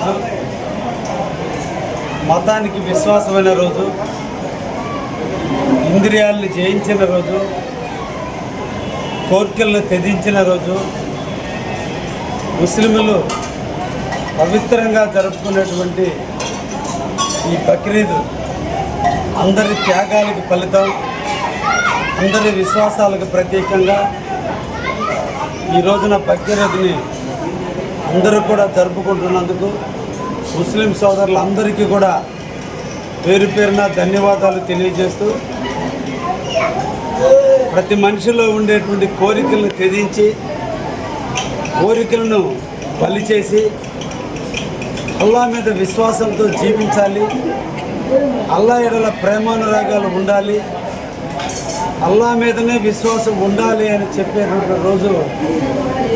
రోజు, మతానికి విశ్వాసమైన రోజు, ఇంద్రియాలను జయించిన రోజు, కోరికలను త్యజించిన రోజు, ముస్లింలు పవిత్రంగా జరుపుకునేటువంటి ఈ బక్రీద్ అందరి త్యాగాలకు ఫలితం, అందరి విశ్వాసాలకు ప్రతీకంగా ఈ రోజున బక్రీద్ని అందరూ కూడా జరుపుకుంటున్నందుకు ముస్లిం సోదరులందరికీ కూడా పేరు పేరున ధన్యవాదాలు తెలియజేస్తూ, ప్రతి మనిషిలో ఉండేటువంటి కోరికలను త్యజించి కోరికలను బలి చేసి అల్లా మీద విశ్వాసంతో జీవించాలి, అల్లా ఎడల ప్రేమానురాగాలు ఉండాలి, అల్లా మీదనే విశ్వాసం ఉండాలి అని చెప్పేటువంటి రోజు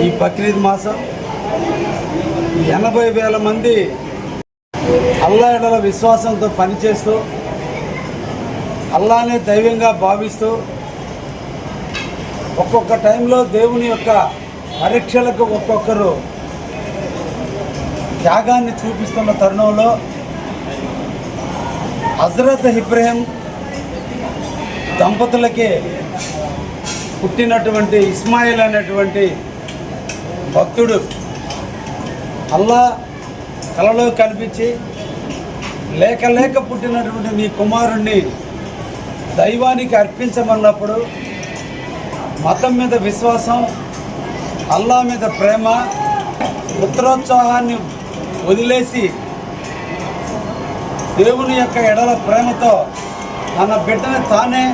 ఈ బక్రీద్ మాసం. 80,000 మంది అల్లా ఎడల విశ్వాసంతో పనిచేస్తూ అల్లానే దైవంగా భావిస్తూ ఒక్కొక్క టైంలో దేవుని యొక్క పరీక్షలకు ఒక్కొక్కరు త్యాగాన్ని చూపిస్తున్న తరుణంలో హజరత్ ఇబ్రహీం దంపతులకే పుట్టినటువంటి ఇస్మాయిల్ అనేటువంటి భక్తుడు అల్లా కలలో కనిపించి లేక పుట్టినటువంటి నీ కుమారుణ్ణి దైవానికి అర్పించమన్నప్పుడు మతం మీద విశ్వాసం, అల్లా మీద ప్రేమ, పుత్రోత్సాహాన్ని వదిలేసి దేవుని యొక్క ఎడల ప్రేమతో తన బిడ్డను తానే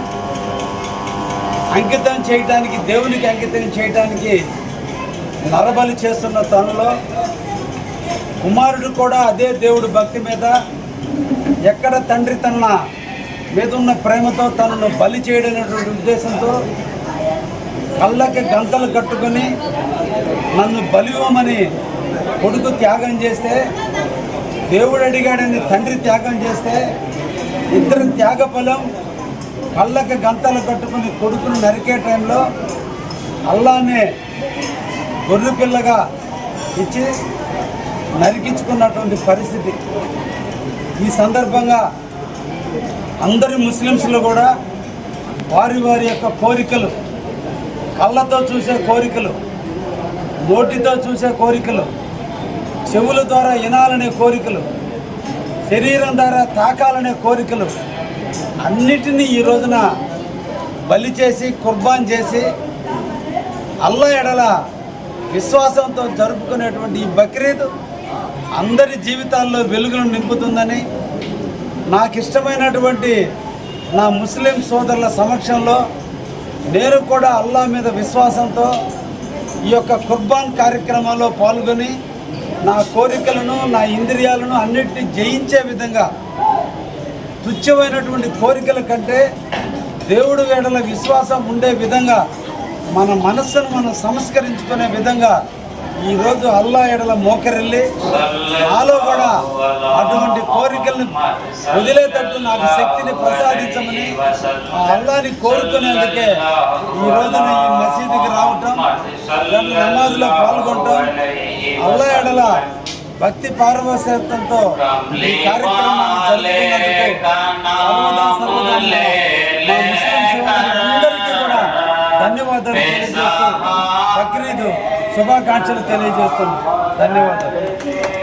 అంకితం చేయడానికి, దేవునికి అంకితం చేయడానికి నరబలి చేస్తున్న తనలో కుమారుడు కూడా అదే దేవుడు భక్తి మీద, ఎక్కడ తండ్రి తన మీద ఉన్న ప్రేమతో తనను బలి చేయడనేటువంటి ఉద్దేశంతో కళ్ళకి గంతలు కట్టుకొని నన్ను బలివ్వమని కొడుకు త్యాగం చేస్తే, దేవుడు అడిగాడని తండ్రి త్యాగం చేస్తే, ఇద్దరు త్యాగ ఫలం కళ్ళకి గంతలు కట్టుకుని కొడుకును నరికే టైంలో అల్లానే గొర్రె పిల్లగా ఇచ్చి నరికించుకున్నటువంటి పరిస్థితి. ఈ సందర్భంగా అందరి ముస్లిమ్స్లో కూడా వారి యొక్క కోరికలు, కళ్ళతో చూసే కోరికలు, నోటితో చూసే కోరికలు, చెవుల ద్వారా వినాలనే కోరికలు, శరీరం ద్వారా తాకాలనే కోరికలు అన్నిటినీ ఈ రోజున బలి చేసి కుర్బాన్ చేసి అల్లా ఎడల విశ్వాసంతో జరుపుకునేటువంటి ఈ బక్రీద్ అందరి జీవితాల్లో వెలుగులను నింపుతుందని, నాకు ఇష్టమైనటువంటి నా ముస్లిం సోదరుల సమక్షంలో నేను కూడా అల్లా మీద విశ్వాసంతో ఈ యొక్క కుర్బాన్ కార్యక్రమంలో పాల్గొని నా కోరికలను, నా ఇంద్రియాలను అన్నిటినీ జయించే విధంగా, తుచ్చమైనటువంటి కోరికల కంటే దేవుడు ఎడల విశ్వాసం ఉండే విధంగా మన మనస్సును మనం సంస్కరించుకునే విధంగా ఈరోజు అల్లా ఎడల మోకరిల్లి నాలో కూడా అటువంటి కోరికలను వదిలేటట్టు నాకు శక్తిని ప్రసాదించమని అల్లాని కోరుకునేందుకే ఈ రోజున ఈ మసీదుకి రావటం, నమాజ్లో పాల్గొనటం, అల్లా ఎడల భక్తి పారవశ్యంతో ఈ కార్యక్రమాన్ని జరుపుకున్నందుకు మా ముస్లిం సోదరులందరికీ కూడా ధన్యవాదాలు తెలియజేస్తూ బక్రీద్ శుభాకాంక్షలు తెలియజేస్తున్నాను. ధన్యవాదాలు.